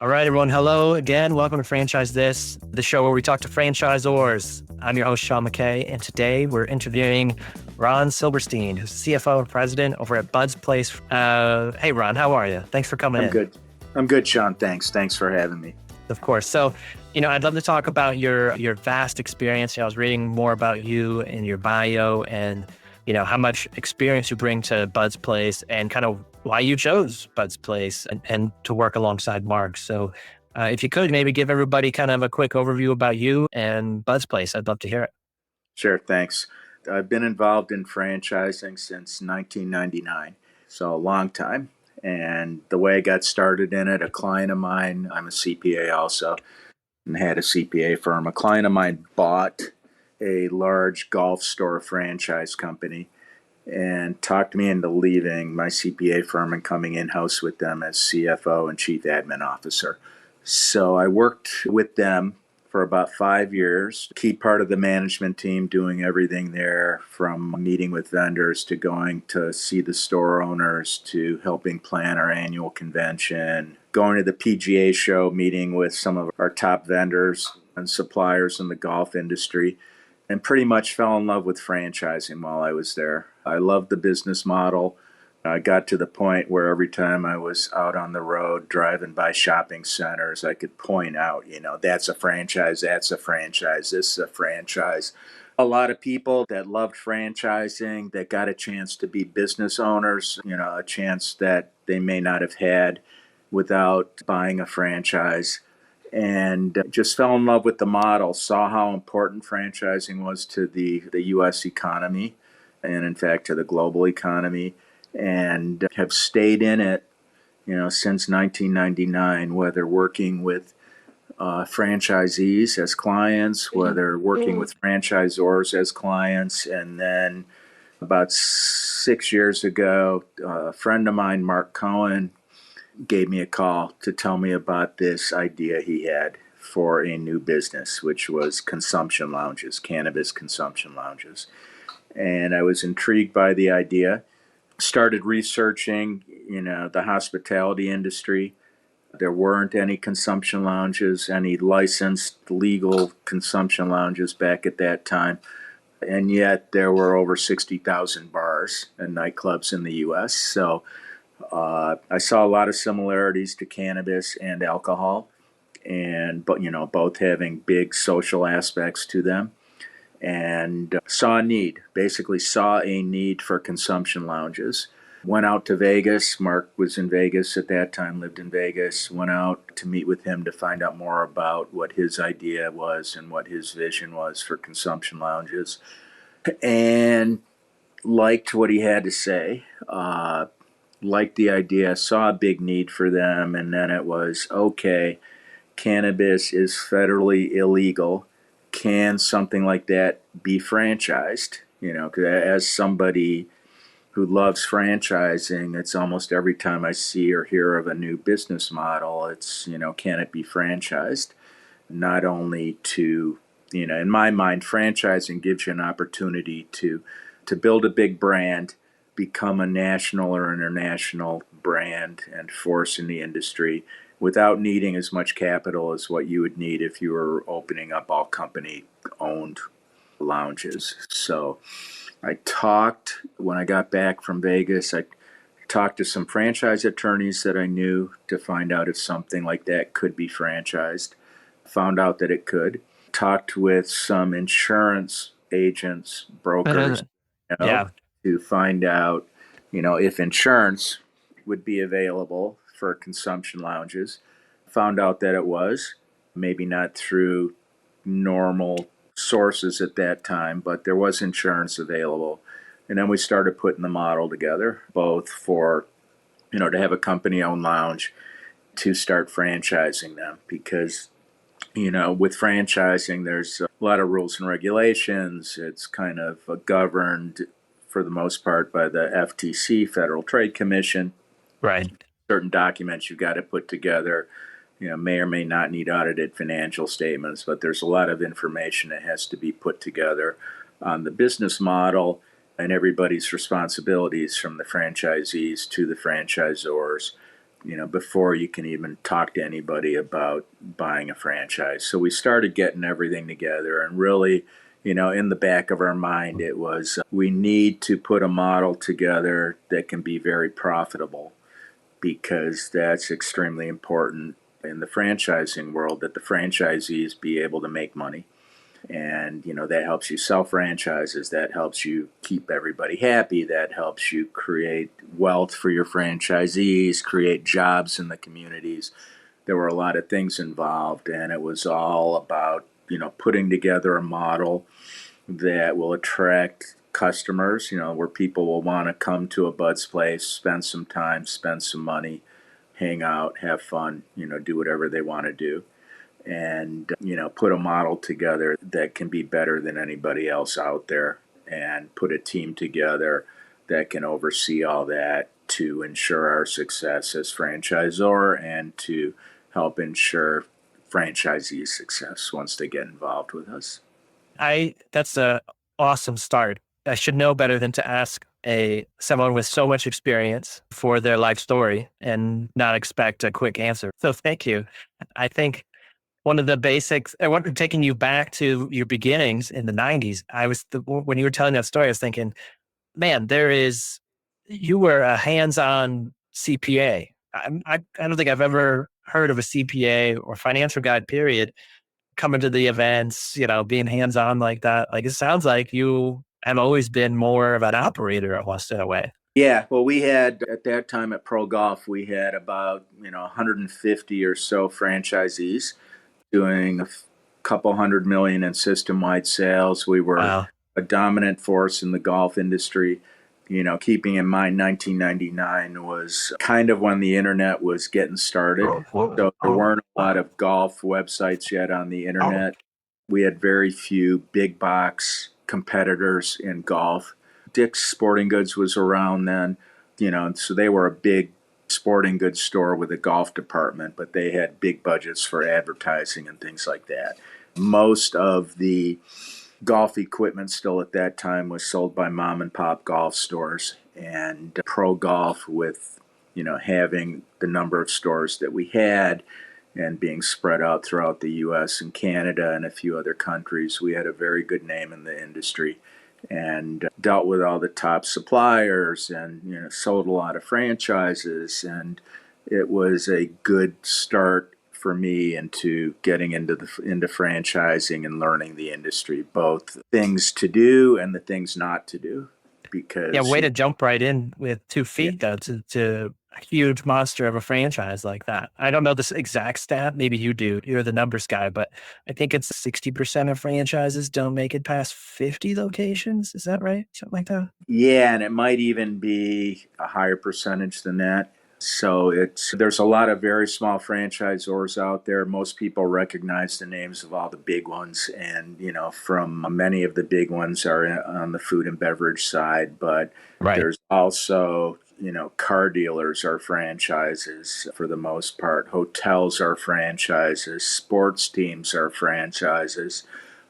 All right, everyone. Hello again. Welcome to Franchise This, the show where we talk to franchisors. I'm your host, Sean McKay, and today we're interviewing Ron Silberstein, who's CFO and president over at Bud's Place. Hey, Ron, how are you? Thanks for coming I'm in. good. I'm good, Sean. Thanks for having me. Of course. So, I'd love to talk about your vast experience. I was reading more about you and your bio and, how much experience you bring to Bud's Place and kind of why you chose Bud's Place and to work alongside Mark. So if you could maybe give everybody kind of a quick overview about you and Bud's Place, I'd love to hear it. Sure, thanks. I've been involved in franchising since 1999, so a long time. And the way I got started in it, a client of mine, I'm a CPA also, and had a CPA firm. A client of mine bought a large golf store franchise company and talked me into leaving my CPA firm and coming in-house with them as CFO and Chief Admin Officer. So I worked with them for about 5 years, key part of the management team, doing everything there from meeting with vendors to going to see the store owners to helping plan our annual convention, going to the PGA show, meeting with some of our top vendors and suppliers in the golf industry, and pretty much fell in love with franchising while I was there. I loved the business model. I got to the point where every time I was out on the road driving by shopping centers, I could point out, that's a franchise, this is a franchise. A lot of people that loved franchising, that got a chance to be business owners, a chance that they may not have had without buying a franchise, and just fell in love with the model, saw how important franchising was to the U.S. economy and, in fact, to the global economy, and have stayed in it, since 1999, whether working with franchisees as clients, whether working with franchisors as clients. And then about 6 years ago, a friend of mine, Mark Cohen, gave me a call to tell me about this idea he had for a new business, which was consumption lounges, cannabis consumption lounges. And I was intrigued by the idea, started researching, the hospitality industry. There weren't any consumption lounges, any licensed legal consumption lounges back at that time. And yet there were over 60,000 bars and nightclubs in the U.S. So I saw a lot of similarities to cannabis and alcohol, but both having big social aspects to them, and basically saw a need for consumption lounges. Went out to Vegas. Mark was in Vegas at that time, lived in Vegas. Went out to meet with him to find out more about what his idea was and what his vision was for consumption lounges, and liked what he had to say. Liked the idea, saw a big need for them, and then it was, okay, cannabis is federally illegal. Can something like that be franchised? 'Cause as somebody who loves franchising, it's almost every time I see or hear of a new business model, it's, can it be franchised? Not only to, in my mind, franchising gives you an opportunity to build a big brand, become a national or international brand and force in the industry without needing as much capital as what you would need if you were opening up all company owned lounges. So when I got back from Vegas, I talked to some franchise attorneys that I knew to find out if something like that could be franchised. Found out that it could. Talked with some insurance agents, brokers, Yeah. to find out, if insurance would be available for consumption lounges. Found out that it was, maybe not through normal sources at that time, but there was insurance available. And then we started putting the model together, both for, to have a company-owned lounge, to start franchising them, because with franchising, there's a lot of rules and regulations. It's kind of governed for the most part by the FTC, Federal Trade Commission. Right. Certain documents you've got to put together, may or may not need audited financial statements, but there's a lot of information that has to be put together on the business model and everybody's responsibilities, from the franchisees to the franchisors. before you can even talk to anybody about buying a franchise. So we started getting everything together, and really, in the back of our mind, it was we need to put a model together that can be very profitable, because that's extremely important in the franchising world, that the franchisees be able to make money. And that helps you sell franchises, that helps you keep everybody happy, that helps you create wealth for your franchisees, create jobs in the communities. There were a lot of things involved, and it was all about putting together a model that will attract customers, where people will want to come to a Bud's place, spend some time, spend some money, hang out, have fun, do whatever they want to do, and put a model together that can be better than anybody else out there, and put a team together that can oversee all that to ensure our success as franchisor, and to help ensure franchisee success once they get involved with us. That's a awesome start. I should know better than to ask a someone with so much experience for their life story and not expect a quick answer. So thank you. I think one of the basics, I want taking you back to your beginnings in the 90s. When you were telling that story, I was thinking, man, you were a hands-on CPA. I don't think I've ever heard of a CPA or financial guide, period, coming to the events, being hands-on like that. Like, it sounds like you have always been more of an operator almost in a way. Yeah, well, we had at that time at Pro Golf, we had about 150 or so franchisees doing a couple hundred million in system-wide sales. We were Wow. a dominant force in the golf industry. Keeping in mind 1999 was kind of when the internet was getting started. So there weren't a lot of golf websites yet on the internet. We had very few big box competitors in golf. Dick's Sporting Goods was around then, so they were a big sporting goods store with a golf department, but they had big budgets for advertising and things like that. Most of the golf equipment still at that time was sold by mom and pop golf stores, and Pro Golf, with having the number of stores that we had and being spread out throughout the US and Canada and a few other countries, we had a very good name in the industry, and dealt with all the top suppliers, and sold a lot of franchises. And it was a good start for me into getting into franchising and learning the industry, both things to do and the things not to do. Yeah, Because way to jump right in with two yeah, feet though to a huge monster of a franchise like that. I don't know this exact stat. Maybe you do. You're the numbers guy, but I think it's 60% of franchises don't make it past 50 locations. Is that right? Something like that. yeah, and it might even be a higher percentage than that. So there's a lot of very small franchisors out there. Most people recognize the names of all the big ones, and from many of the big ones are on the food and beverage side. But Right. there's also car dealers are franchises for the most part. Hotels are franchises. Sports teams are franchises.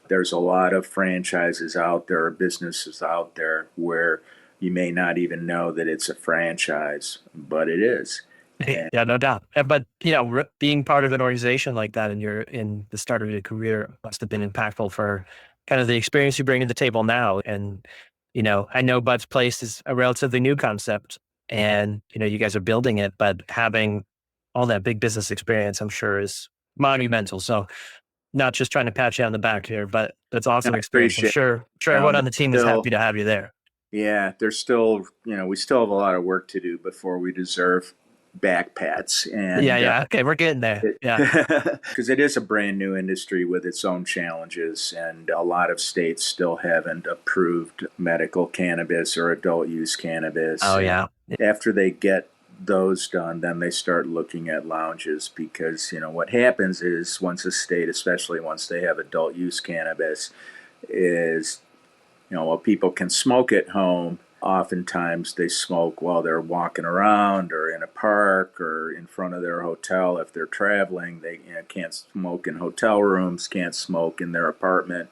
There's a lot of franchises out there, businesses out there, where you may not even know that it's a franchise, but it is. And Yeah, no doubt. But being part of an organization like that in the start of your career must have been impactful for kind of the experience you bring to the table now. And I know Bud's Place is a relatively new concept, and you guys are building it, but having all that big business experience, I'm sure, is monumental. So, not just trying to pat you on the back here, but that's I awesome experience. I'm appreciate sure it. everyone on the team is happy to have you there. Yeah, there's still, we still have a lot of work to do before we deserve back pats. Yeah, And yeah. Okay, we're getting there. Yeah. because it is a brand new industry with its own challenges, and a lot of states still haven't approved medical cannabis or adult use cannabis. Oh And yeah. after they get those done, then they start looking at lounges, because what happens is, once a state, especially once they have adult use cannabis, is while people can smoke at home, oftentimes they smoke while they're walking around or in a park or in front of their hotel. If they're traveling, they can't smoke in hotel rooms, can't smoke in their apartment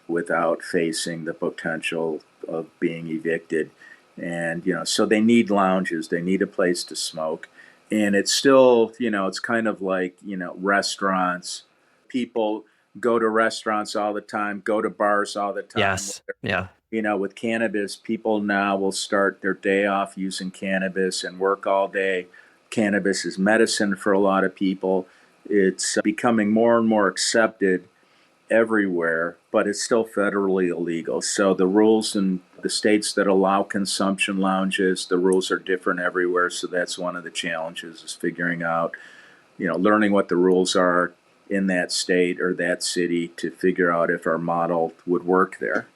without facing the potential of being evicted. And so they need lounges, they need a place to smoke. And it's still, it's kind of like, restaurants. People go to restaurants all the time, go to bars all the time. Yes. Yeah. With cannabis, people now will start their day off using cannabis and work all day. Cannabis is medicine for a lot of people. It's becoming more and more accepted everywhere, but it's still federally illegal. So the rules in the states that allow consumption lounges, the rules are different everywhere. So that's one of the challenges, is figuring out, learning what the rules are in that state or that city to figure out if our model would work there.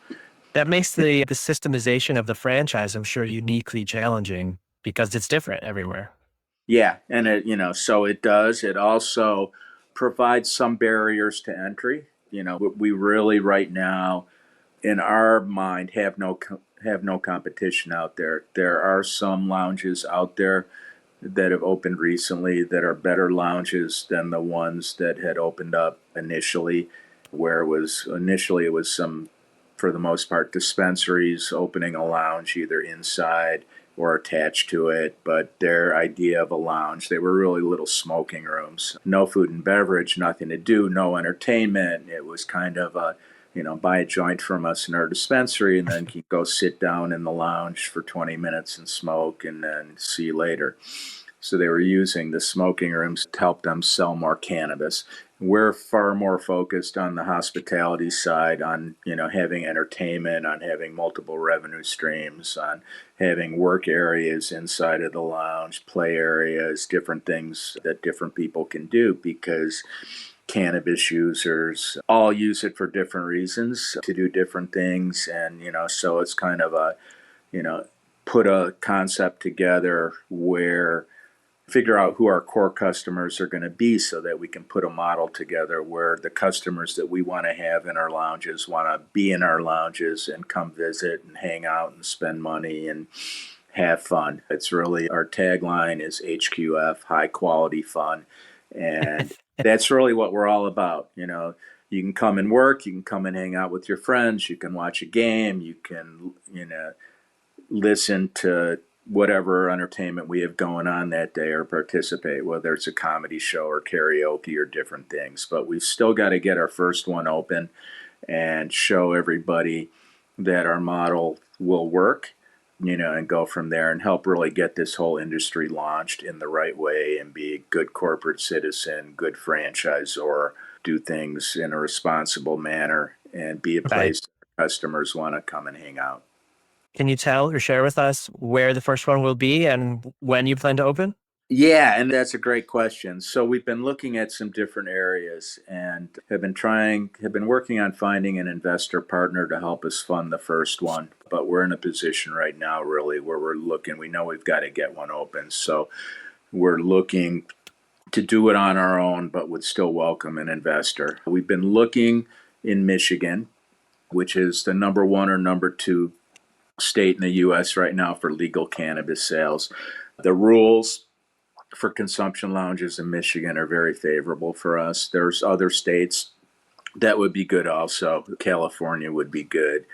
That makes the systemization of the franchise, I'm sure, uniquely challenging because it's different everywhere. Yeah, and so it does. It also provides some barriers to entry. We really right now, in our mind, have no competition out there. There are some lounges out there that have opened recently that are better lounges than the ones that had opened up initially, where it was some, for the most part, dispensaries opening a lounge either inside or attached to it. But their idea of a lounge, they were really little smoking rooms. No food and beverage, nothing to do, no entertainment. It was kind of a, buy a joint from us in our dispensary and then you go sit down in the lounge for 20 minutes and smoke and then see you later. So they were using the smoking rooms to help them sell more cannabis. We're far more focused on the hospitality side, on having entertainment, on having multiple revenue streams, on having work areas inside of the lounge, play areas, different things that different people can do, because cannabis users all use it for different reasons to do different things. And so it's kind of a, put a concept together where figure out who our core customers are going to be so that we can put a model together where the customers that we want to have in our lounges want to be in our lounges and come visit and hang out and spend money and have fun. It's really, our tagline is HQF, high quality fun. And that's really what we're all about. You can come and work, you can come and hang out with your friends, you can watch a game, you can, listen to whatever entertainment we have going on that day or participate, whether it's a comedy show or karaoke or different things. But we've still got to get our first one open and show everybody that our model will work, and go from there and help really get this whole industry launched in the right way and be a good corporate citizen, good franchisor, do things in a responsible manner, and be a Right. place customers want to come and hang out. Can you tell or share with us where the first one will be and when you plan to open? Yeah, and that's a great question. So we've been looking at some different areas and have been working on finding an investor partner to help us fund the first one. But we're in a position right now really where we know we've got to get one open. So we're looking to do it on our own, but would still welcome an investor. We've been looking in Michigan, which is the number one or number two state in the U.S. right now for legal cannabis sales. The rules for consumption lounges in Michigan are very favorable for us. There's other states that would be good also. California would be good,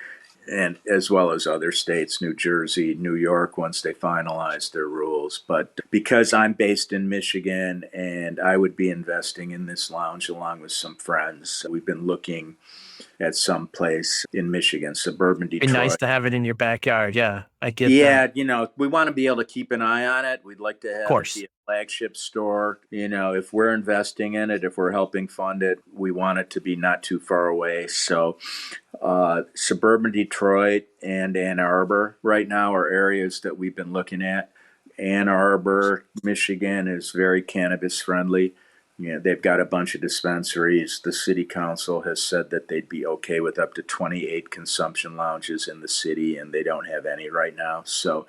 and as well as other states, New Jersey, New York, once they finalize their rules. But because I'm based in Michigan and I would be investing in this lounge along with some friends, we've been looking at some place in Michigan, suburban Be nice Detroit. to have it in your backyard. Yeah, I get that. Yeah, we want to be able to keep an eye on it. We'd like to Of have it be course. a flagship store. If we're investing in it, if we're helping fund it, we want it to be not too far away. So, suburban Detroit and Ann Arbor right now are areas that we've been looking at. Ann Arbor, Michigan is very cannabis friendly. They've got a bunch of dispensaries. The city council has said that they'd be okay with up to 28 consumption lounges in the city, and they don't have any right now. So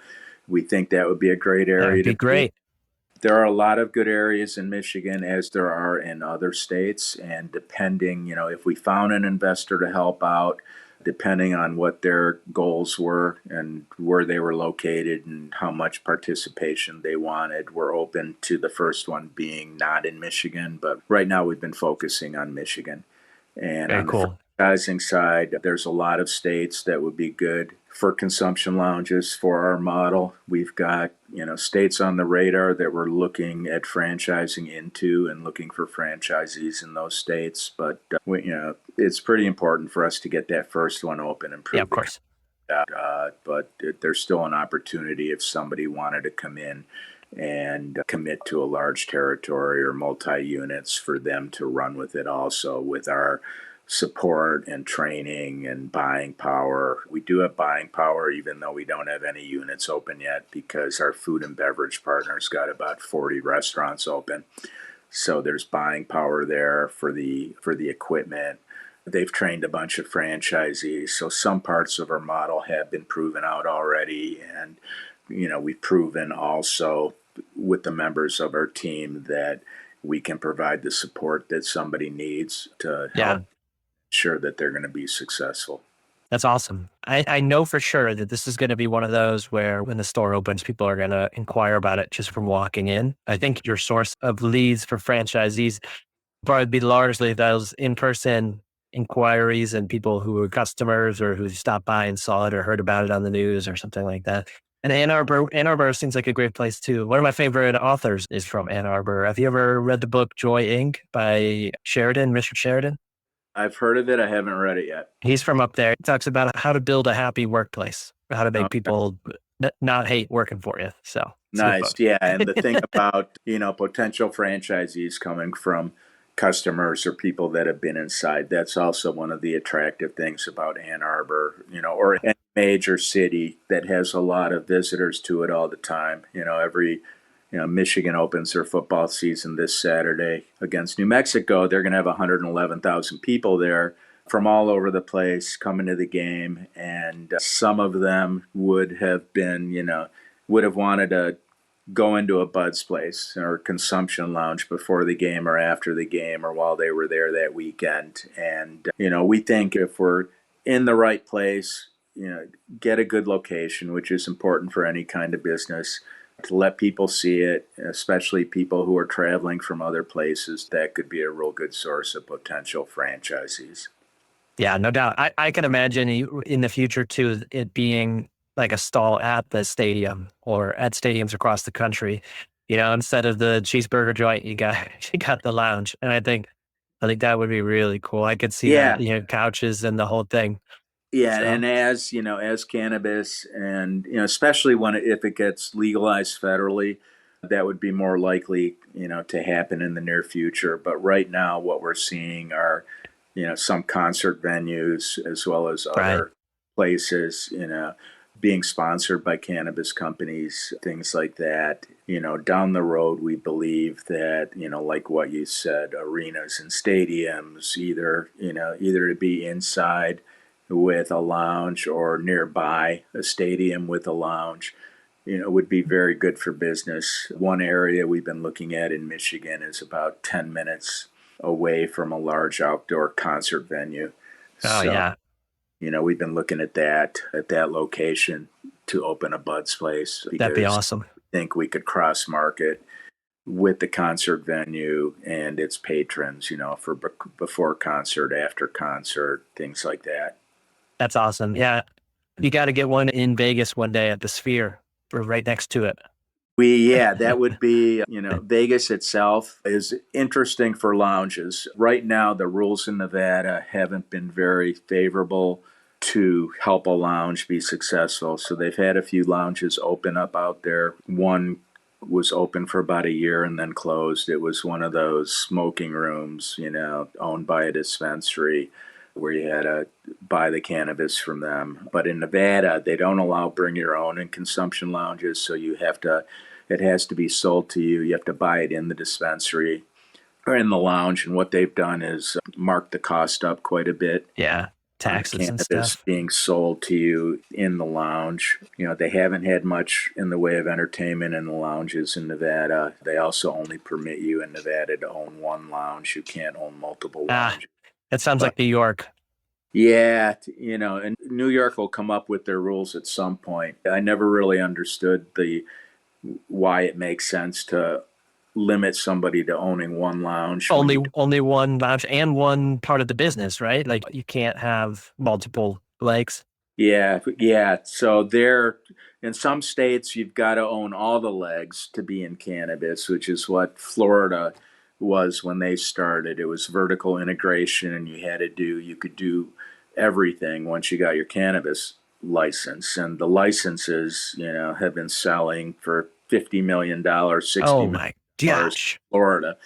we think that would be a great That would area be to be. great. There are a lot of good areas in Michigan, as there are in other states. And depending, if we found an investor to help out, depending on what their goals were and where they were located and how much participation they wanted, we're open to the first one being not in Michigan. But right now, we've been focusing on Michigan. And Very on the cool. franchising side, there's a lot of states that would be good. for consumption lounges for our model. We've got, states on the radar that we're looking at franchising into and looking for franchisees in those states. But, it's pretty important for us to get that first one open and Yeah, prove of the course. concept. But there's still an opportunity if somebody wanted to come in and commit to a large territory or multi-units for them to run with it also with our support and training and buying power. We do have buying power even though we don't have any units open yet because our food and beverage partners got about 40 restaurants open. So there's buying power there for the equipment. They've trained a bunch of franchisees. So some parts of our model have been proven out already. And, we've proven also with the members of our team that we can provide the support that somebody needs to Yeah, help ensure that they're going to be successful. that's awesome. I know for sure that this is going to be one of those where when the store opens, people are going to inquire about it just from walking in. I think your source of leads for franchisees probably be largely those in-person inquiries and people who were customers or who stopped by and saw it or heard about it on the news or something like that. And Ann Arbor seems like a great place too. One of my favorite authors is from Ann Arbor. Have you ever read the book Joy Inc. by Richard Sheridan? I've heard of it. I haven't read it yet. He's from up there. He talks about how to build a happy workplace, how to make Okay. people not hate working for you. So it's a good Nice. book. Yeah. And the thing about, potential franchisees coming from customers or people that have been inside, that's also one of the attractive things about Ann Arbor, or any major city that has a lot of visitors to it all the time. Michigan opens their football season this Saturday against New Mexico. They're going to have 111,000 people there from all over the place coming to the game. And some of them would have wanted to go into a Bud's place or consumption lounge before the game or after the game or while they were there that weekend. And, we think if we're in the right place, get a good location, which is important for any kind of business, to let people see it, especially people who are traveling from other places. That could be a real good source of potential franchisees. Yeah, no doubt. I can imagine in the future too, it being like a stall at the stadium or at stadiums across the country. Instead of the cheeseburger joint, you got you got the lounge, and I think that would be really cool. I could see Yeah, that, couches and the whole thing. yeah, So and as cannabis, and especially if it gets legalized federally, that would be more likely to happen in the near future. But right now, what we're seeing are some concert venues as well as right, other places being sponsored by cannabis companies, things like that. Down the road, we believe that like what you said, arenas and stadiums, either to be inside with a lounge or nearby a stadium with a lounge, would be very good for business. One area we've been looking at in Michigan is about 10 minutes away from a large outdoor concert venue. oh So, yeah, we've been looking at that location to open a Bud's place that'd be because awesome. I think we could cross market with the concert venue and its patrons, for before concert, after concert, things like that. That's awesome. Yeah, you got to get one in Vegas one day at the Sphere. We're right next to it. Yeah, that would be, Vegas itself is interesting for lounges. Right now, the rules in Nevada haven't been very favorable to help a lounge be successful. So they've had a few lounges open up out there. One was open for about a year and then closed. It was one of those smoking rooms, owned by a dispensary where you had to buy the cannabis from them. But in Nevada, they don't allow bring your own in consumption lounges. So it has to be sold to you. You have to buy it in the dispensary or in the lounge. And what they've done is mark the cost up quite a bit Yeah, on taxes and cannabis stuff. being sold to you in the lounge. They haven't had much in the way of entertainment in the lounges in Nevada. They also only permit you in Nevada to own one lounge. You can't own multiple Ah, lounges. that sounds But like New York. yeah, and New York will come up with their rules at some point. I never really understood the why it makes sense to limit somebody to owning one lounge when you. Only one lounge and one part of the business, right? Like you can't have multiple legs. Yeah, yeah. So there, in some states, you've got to own all the legs to be in cannabis, which is what Florida was when they started. It was vertical integration, and you could do everything once you got your cannabis license. And the licenses, have been selling for $50 million, Oh $60 my million gosh. in Florida.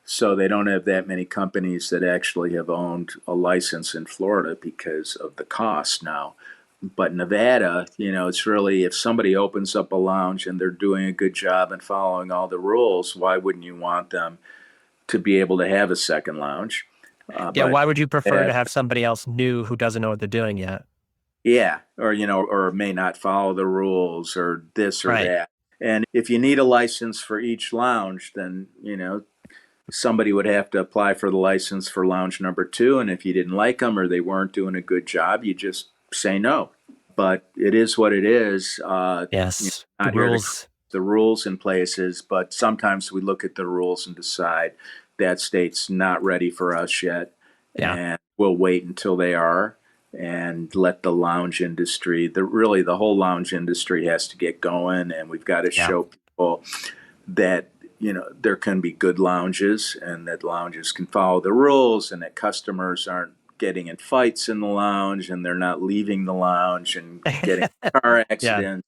So they don't have that many companies that actually have owned a license in Florida because of the cost now. But Nevada, it's really, if somebody opens up a lounge and they're doing a good job and following all the rules, why wouldn't you want them to be able to have a second lounge? Yeah. But Why would you prefer uh, to have somebody else new who doesn't know what they're doing yet? yeah, or or may not follow the rules or this or Right. that. And if you need a license for each lounge, then somebody would have to apply for the license for lounge number two. And if you didn't like them or they weren't doing a good job, you just say no. But it is what it is. Yes. The Not here to rules. the rules in places, but sometimes we look at the rules and decide that state's not ready for us yet, Yeah. and we'll wait until they are and let the lounge industry, the whole lounge industry has to get going, and we've got to Yeah. show people that there can be good lounges and that lounges can follow the rules and that customers aren't getting in fights in the lounge and they're not leaving the lounge and getting car Yeah. accidents.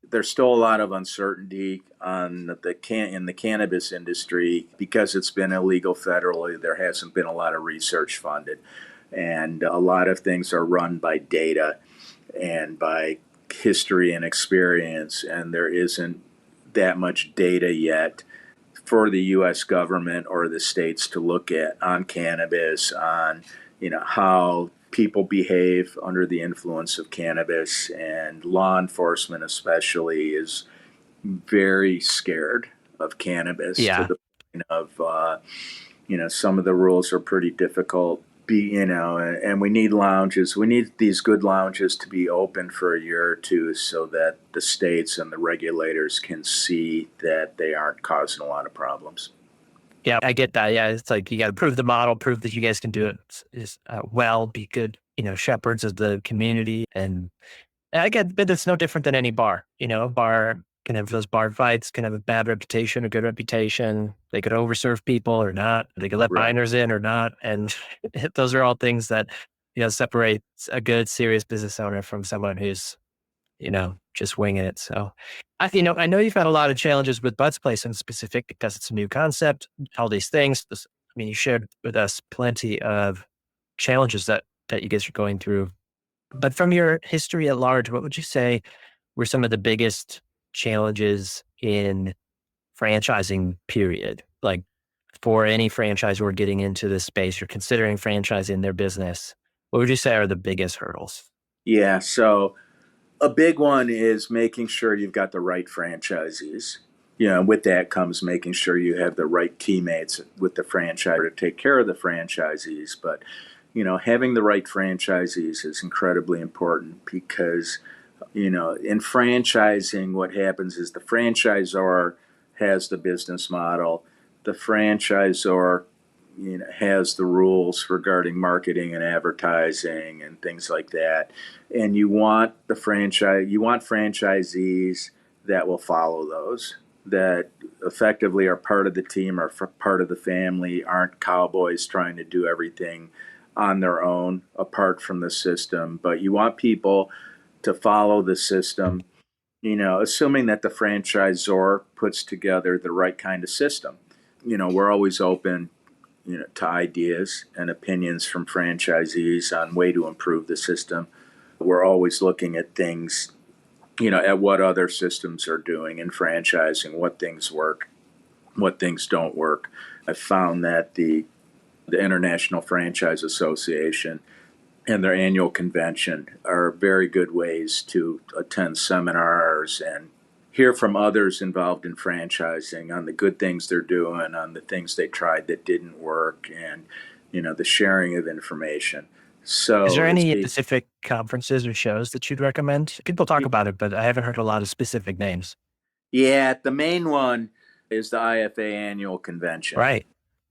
There's still a lot of uncertainty on in the cannabis industry because it's been illegal federally. There hasn't been a lot of research funded, and a lot of things are run by data and by history and experience, and there isn't that much data yet for the U.S. government or the states to look at on cannabis, on how people behave under the influence of cannabis, and law enforcement especially is very scared of cannabis to Yeah. the point of some of the rules are pretty difficult. And we need lounges. We need these good lounges to be open for a year or two so that the states and the regulators can see that they aren't causing a lot of problems. Yeah. I get that. Yeah. It's like you got to prove the model, prove that you guys can do it well, be good, shepherds of the community. And I get, but it's no different than any bar. A bar can have those bar fights, can have a bad reputation, a good reputation. They could overserve people or not. They could let Right. minors in or not. And those are all things that, separate a good, serious business owner from someone who's, just winging it. So, I know you've had a lot of challenges with Bud's Place in specific because it's a new concept, all these things. You shared with us plenty of challenges that you guys are going through. But from your history at large, what would you say were some of the biggest challenges in franchising period? Like for any franchisor getting into this space or considering franchising their business, what would you say are the biggest hurdles? Yeah. So a big one is making sure you've got the right franchisees. With that comes making sure you have the right teammates with the franchise to take care of the franchisees. But, having the right franchisees is incredibly important because, in franchising, what happens is the franchisor has the business model, the franchisor has the rules regarding marketing and advertising and things like that. And you want franchisees that will follow those, that effectively are part of the team or part of the family, aren't cowboys trying to do everything on their own apart from the system. But you want people to follow the system, assuming that the franchisor puts together the right kind of system. We're always open to ideas and opinions from franchisees on way to improve the system. We're always looking at things, at what other systems are doing in franchising, what things work, what things don't work. I found that the International Franchise Association and their annual convention are very good ways to attend seminars and hear from others involved in franchising on the good things they're doing, on the things they tried that didn't work, and the sharing of information. Is So there it's any specific conferences or shows that you'd recommend? People talk about it, but I haven't heard a lot of specific names. yeah, the main one is the IFA annual convention, Right.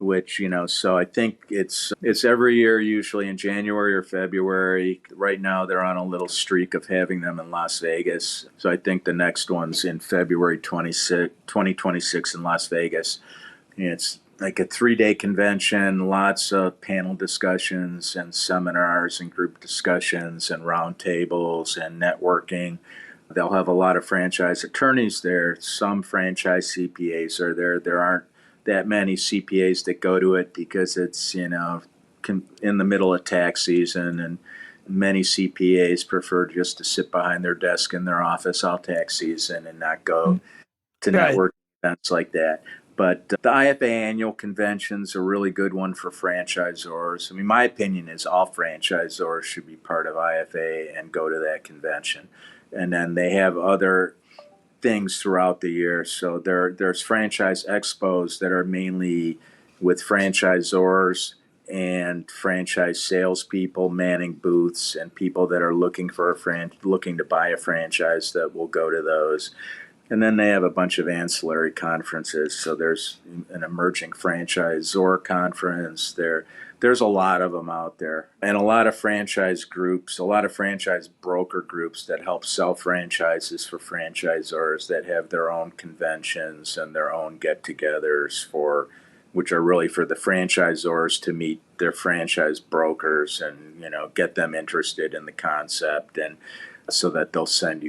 which, so I think it's every year, usually in January or February. Right now they're on a little streak of having them in Las Vegas. So I think the next one's in February 2026 in Las Vegas. It's like a 3-day convention, lots of panel discussions and seminars and group discussions and roundtables and networking. They'll have a lot of franchise attorneys there. Some franchise CPAs are there. There aren't that many CPAs that go to it because it's, in the middle of tax season, and many CPAs prefer just to sit behind their desk in their office all tax season and not go to Right. network events like that. But the IFA annual convention's a really good one for franchisors. I mean, my opinion is all franchisors should be part of IFA and go to that convention. And then they have other things throughout the year. So there's franchise expos that are mainly with franchisors and franchise salespeople manning booths and people that are looking looking to buy a franchise that will go to those. And then they have a bunch of ancillary conferences. So there's an emerging franchisor conference. There's a lot of them out there, and a lot of franchise groups, a lot of franchise broker groups that help sell franchises for franchisors that have their own conventions and their own get-togethers which are really for the franchisors to meet their franchise brokers and get them interested in the concept, and so that they'll send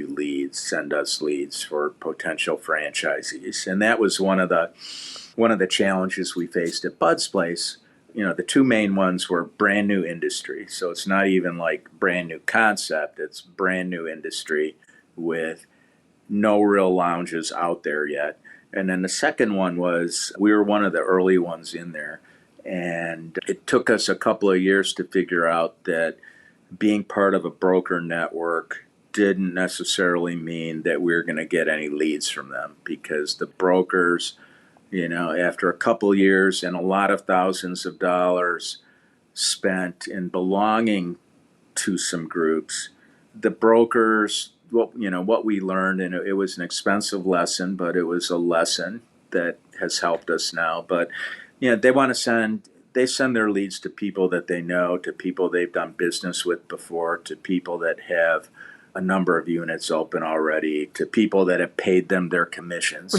us leads for potential franchisees. And that was one of the challenges we faced at Bud's Place. The two main ones were brand new industry. So it's not even like brand new concept, it's brand new industry with no real lounges out there yet. And then the second one was we were one of the early ones in there. And it took us a couple of years to figure out that being part of a broker network didn't necessarily mean that we were going to get any leads from them, because the brokers, after a couple of years and a lot of thousands of dollars spent in belonging to some groups, the brokers, what we learned, and it was an expensive lesson, but it was a lesson that has helped us now. But they send their leads to people that they know, to people they've done business with before, to people that have a number of units open already, to people that have paid them their commissions.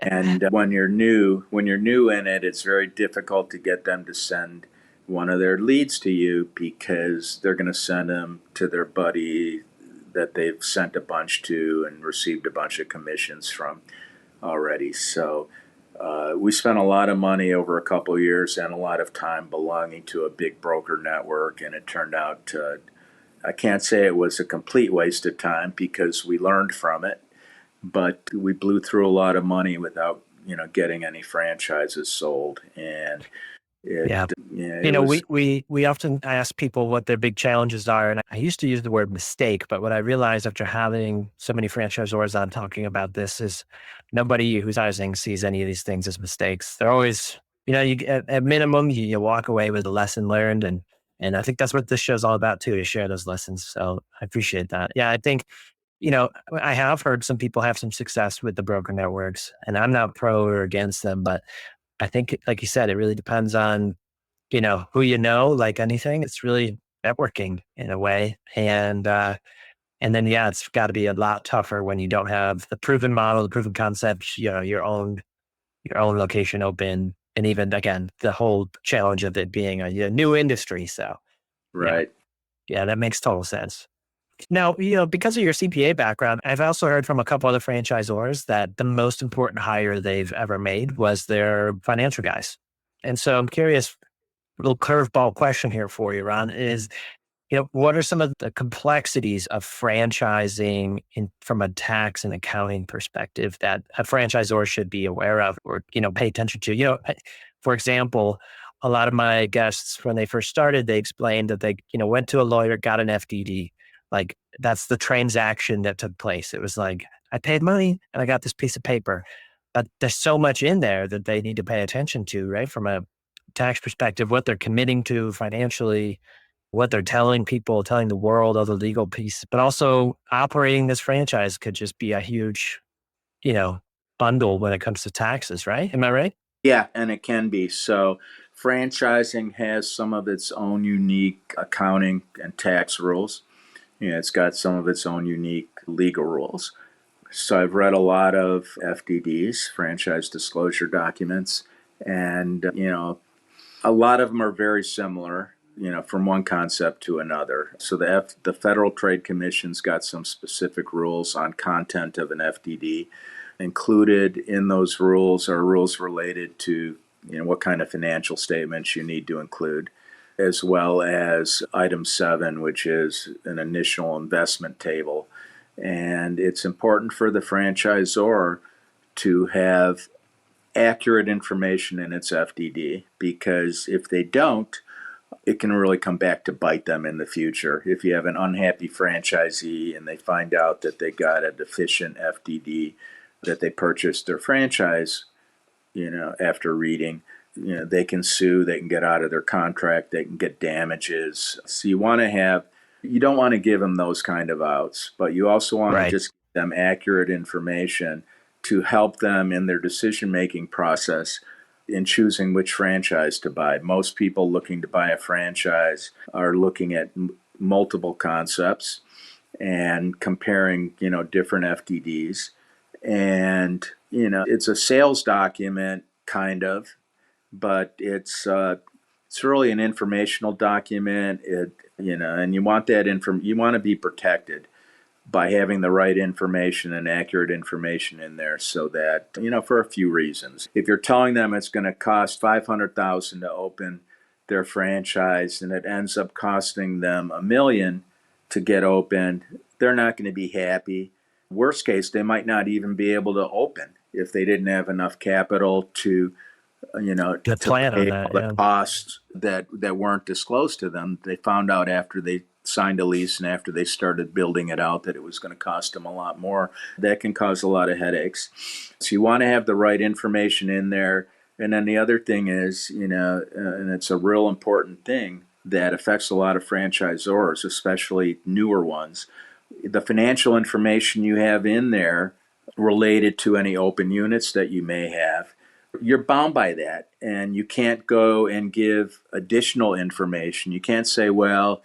And when you're new in it, it's very difficult to get them to send one of their leads to you, because they're going to send them to their buddy that they've sent a bunch to and received a bunch of commissions from already. So we spent a lot of money over a couple of years and a lot of time belonging to a big broker network, and it turned out I can't say it was a complete waste of time, because we learned from it, but we blew through a lot of money without getting any franchises sold. And Yeah. it was We often ask people what their big challenges are. And I used to use the word mistake, but what I realized after having so many franchisors on talking about this is nobody who's hiring sees any of these things as mistakes. They're always, at minimum, you walk away with a lesson learned. And I think that's what this show's all about too, to share those lessons. So I appreciate that. Yeah. I think, I have heard some people have some success with the broker networks, and I'm not pro or against them, but I think, like you said, it really depends on, who like anything. It's really networking in a way. And then, yeah, it's got to be a lot tougher when you don't have the proven model, the proven concept, your own location open. And even, again, the whole challenge of it being a new industry. So, yeah, right. yeah, that makes total sense. Now, because of your CPA background, I've also heard from a couple other franchisors that the most important hire they've ever made was their financial guys. And so I'm curious, little curveball question here for you, Ron, is, what are some of the complexities of franchising from a tax and accounting perspective that a franchisor should be aware of or, pay attention to? For example, a lot of my guests, when they first started, they explained that they, went to a lawyer, got an FDD. Like, that's the transaction that took place. It was like, I paid money and I got this piece of paper. But there's so much in there that they need to pay attention to, right? From a tax perspective, what they're committing to financially, what they're telling people, telling the world, all the legal piece, but also operating this franchise could just be a huge, you know, bundle when it comes to taxes, right? Am I right? Yeah, and it can be. So franchising has some of its own unique accounting and tax rules. It's got some of its own unique legal rules. So I've read a lot of FDDs, franchise disclosure documents, and a lot of them are very similar, from one concept to another. So the Federal Trade Commission's got some specific rules on content of an FDD. Included in those rules are rules related to what kind of financial statements you need to include, as well as item 7, which is an initial investment table. And it's important for the franchisor to have accurate information in its FDD, because if they don't, it can really come back to bite them in the future. If you have an unhappy franchisee and they find out that they got a deficient FDD that they purchased their franchise, after reading, they can sue, they can get out of their contract, they can get damages. So you don't want to give them those kind of outs, but you also want to Right. just give them accurate information to help them in their decision-making process in choosing which franchise to buy. Most people looking to buy a franchise are looking at multiple concepts and comparing, different FDDs. And, it's a sales document, kind of, but it's really an informational document. And you want you want to be protected by having the right information and accurate information in there, so that, for a few reasons. If you're telling them it's going to cost $500,000 to open their franchise and it ends up costing them $1 million to get opened, they're not going to be happy. Worst case, they might not even be able to open if they didn't have enough capital to Good to plan on pay all that. the Yeah. costs that weren't disclosed to them. They found out after they signed a lease and after they started building it out that it was going to cost them a lot more. That can cause a lot of headaches. So you want to have the right information in there. And then the other thing is, and it's a real important thing that affects a lot of franchisors, especially newer ones. The financial information you have in there related to any open units that you may have, you're bound by that, and you can't go and give additional information. You can't say, well,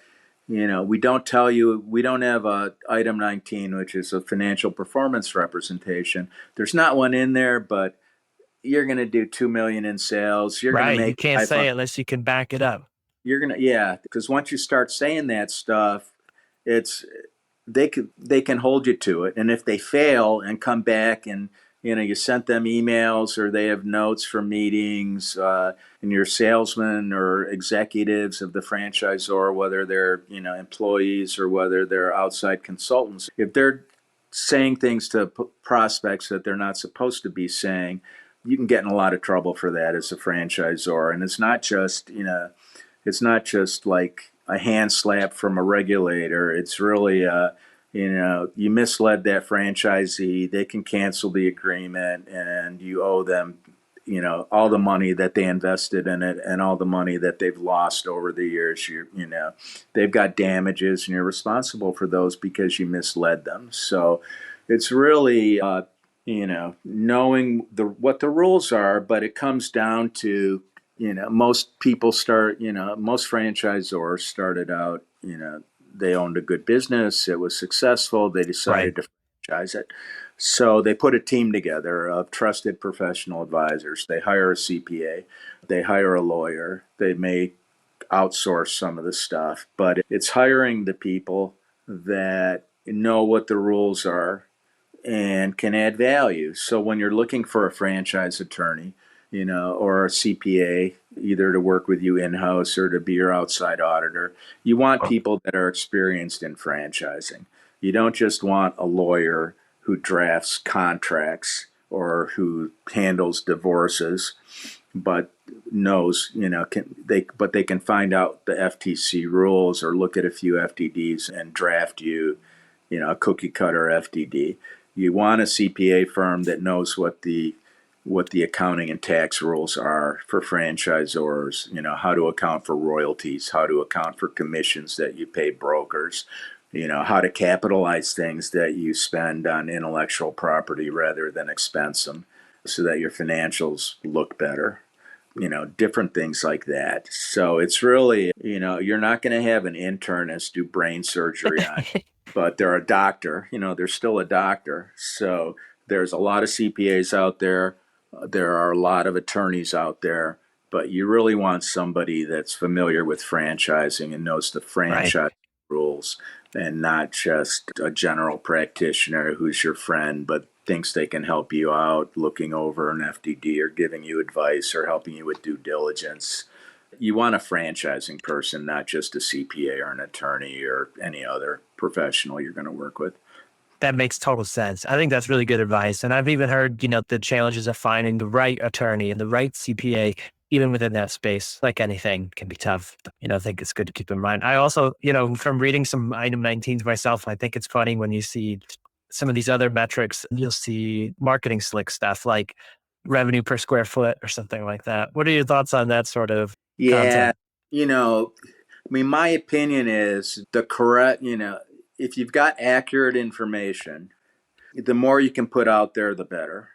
we don't tell you, we don't have a item 19, which is a financial performance representation. There's not one in there, but you're going to do 2 million in sales. You're going to Right. You make can't say 500. it unless you can back it up. Yeah, because once you start saying that stuff, it's they can hold you to it. And if they fail and come back and you sent them emails or they have notes from meetings, and your salesmen or executives of the franchisor, whether they're employees or whether they're outside consultants, if they're saying things to prospects that they're not supposed to be saying, you can get in a lot of trouble for that as a franchisor. And it's not just like a hand slap from a regulator. It's really, you misled that franchisee. They can cancel the agreement, and you owe them, all the money that they invested in it and all the money that they've lost over the years. They've got damages, and you're responsible for those because you misled them. So it's really, knowing what the rules are, but it comes down to, most people most franchisors started out, they owned a good business. It was successful. They Right. decided to franchise it. So they put a team together of trusted professional advisors. They hire a CPA. They hire a lawyer. They may outsource some of the stuff, but it's hiring the people that know what the rules are and can add value. So when you're looking for a franchise attorney, or a CPA, either to work with you in-house or to be your outside auditor, you want people that are experienced in franchising. You don't just want a lawyer who drafts contracts or who handles divorces, but knows, but they can find out the FTC rules or look at a few FDDs and draft you, a cookie cutter FDD. You want a CPA firm that knows what the accounting and tax rules are for franchisors, how to account for royalties, how to account for commissions that you pay brokers, how to capitalize things that you spend on intellectual property rather than expense them. so that your financials look better, different things like that. So it's really, you're not going to have an internist do brain surgery on you, but they're a doctor, they're still a doctor. So there's a lot of CPAs out there. There are a lot of attorneys out there, but you really want somebody that's familiar with franchising and knows the Right. franchise rules, and not just a general practitioner who's your friend, but thinks they can help you out looking over an FDD or giving you advice or helping you with due diligence. You want a franchising person, not just a CPA or an attorney or any other professional you're going to work with. That makes total sense. I think that's really good advice. And I've even heard, the challenges of finding the right attorney and the right CPA, even within that space, like anything can be tough. I think it's good to keep in mind. I also, from reading some item 19s myself, I think it's funny when you see some of these other metrics, you'll see marketing slick stuff like revenue per square foot or something like that. What are your thoughts on that sort of Yeah, content? my opinion is the correct, if you've got accurate information, the more you can put out there, the better,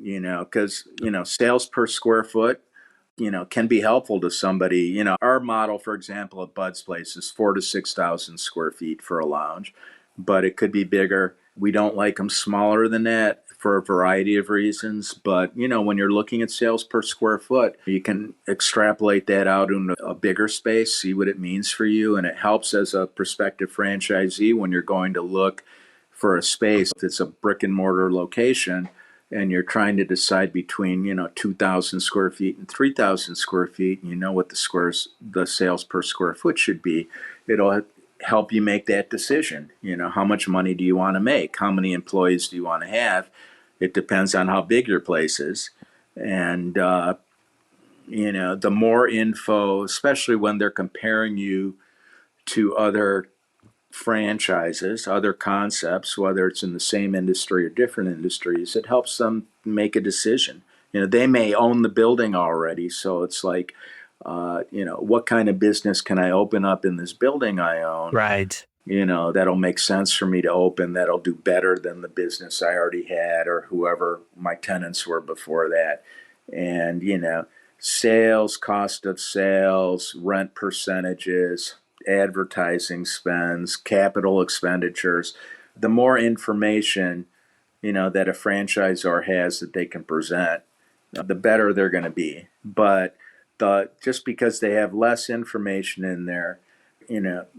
because, sales per square foot, can be helpful to somebody. Our model, for example, at Bud's Place is 4,000 to 6,000 square feet for a lounge, but it could be bigger. We don't like them smaller than that for a variety of reasons. But, when you're looking at sales per square foot, you can extrapolate that out into a bigger space, see what it means for you. And it helps as a prospective franchisee when you're going to look for a space. If it's a brick and mortar location, and you're trying to decide between 2,000 square feet and 3,000 square feet, and what the sales per square foot should be, it'll help you make that decision. How much money do you want to make? How many employees do you want to have? It depends on how big your place is. And the more info, especially when they're comparing you to other franchises, other concepts, whether it's in the same industry or different industries, it helps them make a decision. They may own the building already, so it's like, what kind of business can I open up in this building I own? Right. That'll make sense for me to open, that'll do better than the business I already had or whoever my tenants were before that. And, sales, cost of sales, rent percentages, advertising spends, capital expenditures. The more information, that a franchisor has that they can present, the better they're going to be. But just because they have less information in there,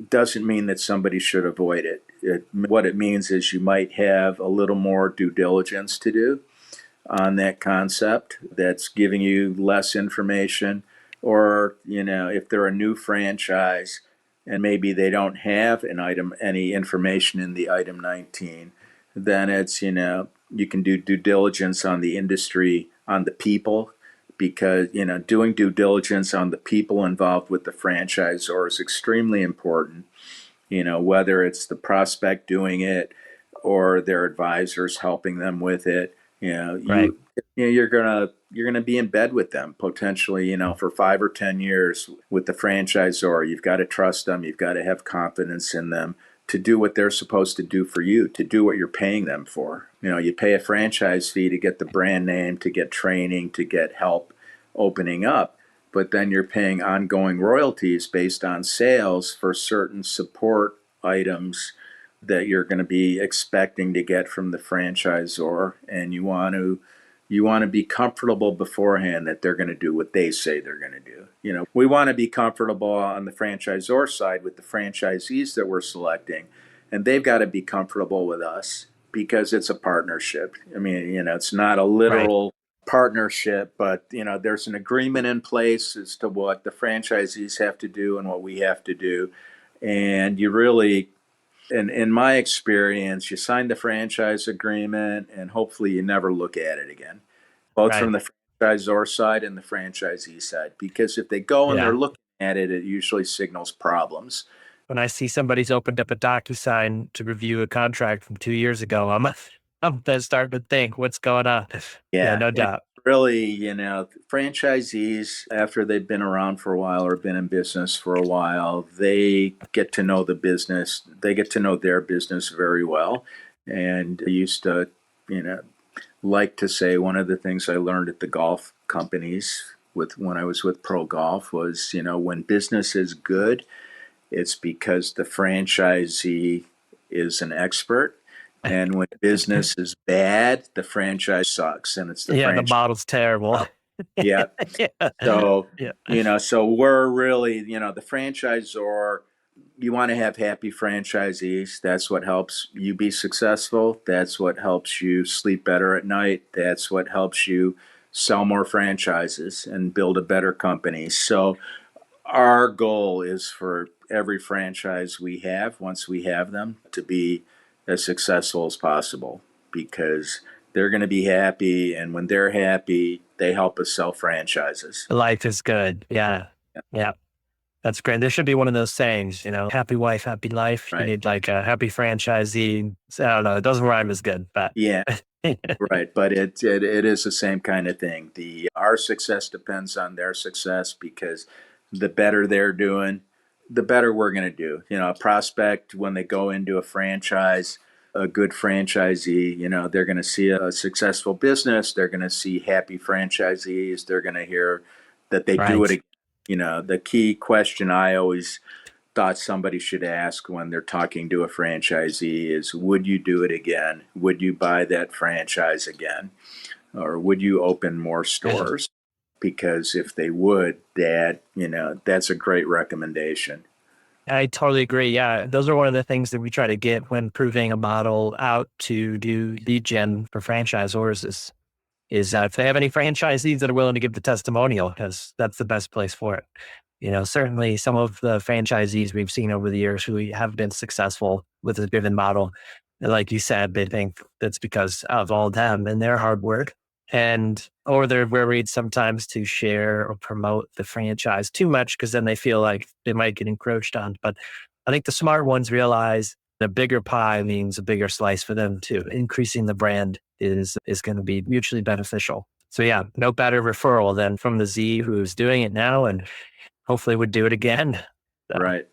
doesn't mean that somebody should avoid it. What it means is you might have a little more due diligence to do on that concept that's giving you less information. Or, if they're a new franchise and maybe they don't have any information in the item 19, then it's, you can do due diligence on the industry, on the people, because, doing due diligence on the people involved with the franchisor is extremely important, whether it's the prospect doing it or their advisors helping them with it. Right. You're gonna be in bed with them potentially, for 5 or 10 years with the franchisor. You've got to trust them. You've got to have confidence in them to do what they're supposed to do for you, to do what you're paying them for. You pay a franchise fee to get the brand name, to get training, to get help opening up, but then you're paying ongoing royalties based on sales for certain support items that you're going to be expecting to get from the franchisor, and you want to be comfortable beforehand that they're going to do what they say they're going to do. We want to be comfortable on the franchisor side with the franchisees that we're selecting, and they've got to be comfortable with us because it's a partnership. I mean, it's not a Right. literal partnership, but there's an agreement in place as to what the franchisees have to do and what we have to do. And you really, in my experience, you sign the franchise agreement and hopefully you never look at it again, both from Right. the franchisor side and the franchisee side. Because if they go and they're Yeah. looking at it, it usually signals problems. When I see somebody's opened up a DocuSign to review a contract from 2 years ago, I'm then starting to think, what's going on? Yeah, Yeah. no And doubt. really, franchisees, after they've been around for a while or been in business for a while, they get to know the business. They get to know their business very well. And they used to, you know, like to say one of the things I learned at the golf companies when I was with Pro Golf was, when business is good, it's because the franchisee is an expert. And when business is bad, the franchise sucks and it's the Yeah, the franchise. model's terrible. Yeah. Yeah. So, Yeah. so we're really, the franchisor, you want to have happy franchisees. That's what helps you be successful. That's what helps you sleep better at night. That's what helps you sell more franchises and build a better company. So our goal is for every franchise we have, once we have them, to be as successful as possible because they're going to be happy. And when they're happy, they help us sell franchises. Life is good. Yeah. Yeah. That's great. There should be one of those sayings, happy wife, happy life. You Right. need like a happy franchisee. I don't know. It doesn't rhyme as good, but Yeah. Right. But it is the same kind of thing. Our success depends on their success because the better they're doing, the better we're going to do. A prospect, when they go into a franchise, a good franchisee, they're going to see a successful business. They're going to see happy franchisees. They're going to hear that they do it right. again. The key question I always thought somebody should ask when they're talking to a franchisee is, would you do it again? Would you buy that franchise again? Or would you open more stores? Because if they would, that's a great recommendation. I totally agree. Yeah. Those are one of the things that we try to get when proving a model out to do lead gen for franchisors is if they have any franchisees that are willing to give the testimonial, because that's the best place for it. Certainly some of the franchisees we've seen over the years who have been successful with a given model, like you said, they think that's because of all them and their hard work. Or they're worried sometimes to share or promote the franchise too much because then they feel like they might get encroached on. But I think the smart ones realize the bigger pie means a bigger slice for them too. Increasing the brand is going to be mutually beneficial. So yeah, no better referral than from the Z who's doing it now and hopefully would do it again. So, Right.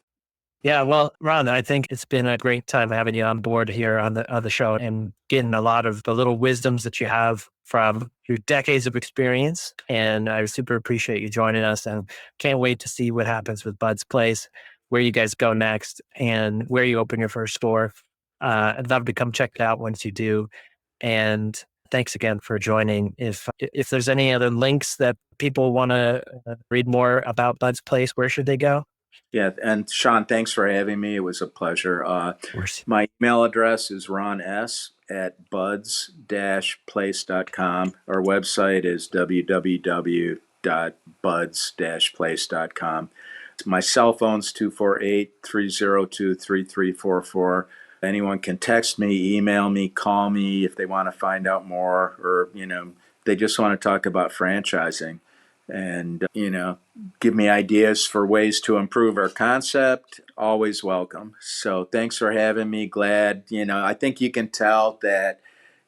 yeah, well, Ron, I think it's been a great time having you on board here on the show and getting a lot of the little wisdoms that you have from your decades of experience. And I super appreciate you joining us and can't wait to see what happens with Bud's Place, where you guys go next and where you open your first store. I'd love to come check it out once you do. And thanks again for joining. If there's any other links that people want to read more about Bud's Place, where should they go? Yeah. And Sean, thanks for having me. It was a pleasure. Of course. My email address is rons@buds-place.com. Our website is www.buds-place.com. My cell phone's 248-302-3344. Anyone can text me, email me, call me if they want to find out more or, they just want to talk about franchising and, give me ideas for ways to improve our concept. Always welcome. So thanks for having me. Glad, I think you can tell that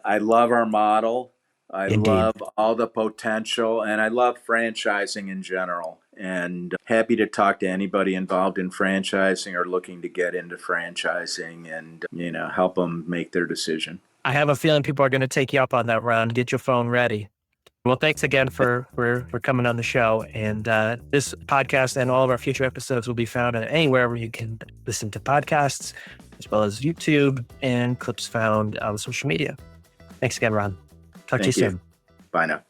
I love our model. I Indeed. love all the potential and I love franchising in general and happy to talk to anybody involved in franchising or looking to get into franchising and, help them make their decision. I have a feeling people are going to take you up on that, Ron. Get your phone ready. Well, thanks again for coming on the show. And this podcast and all of our future episodes will be found anywhere where you can listen to podcasts, as well as YouTube and clips found on social media. Thanks again, Ron. Talk to you Thank you. soon. Bye now.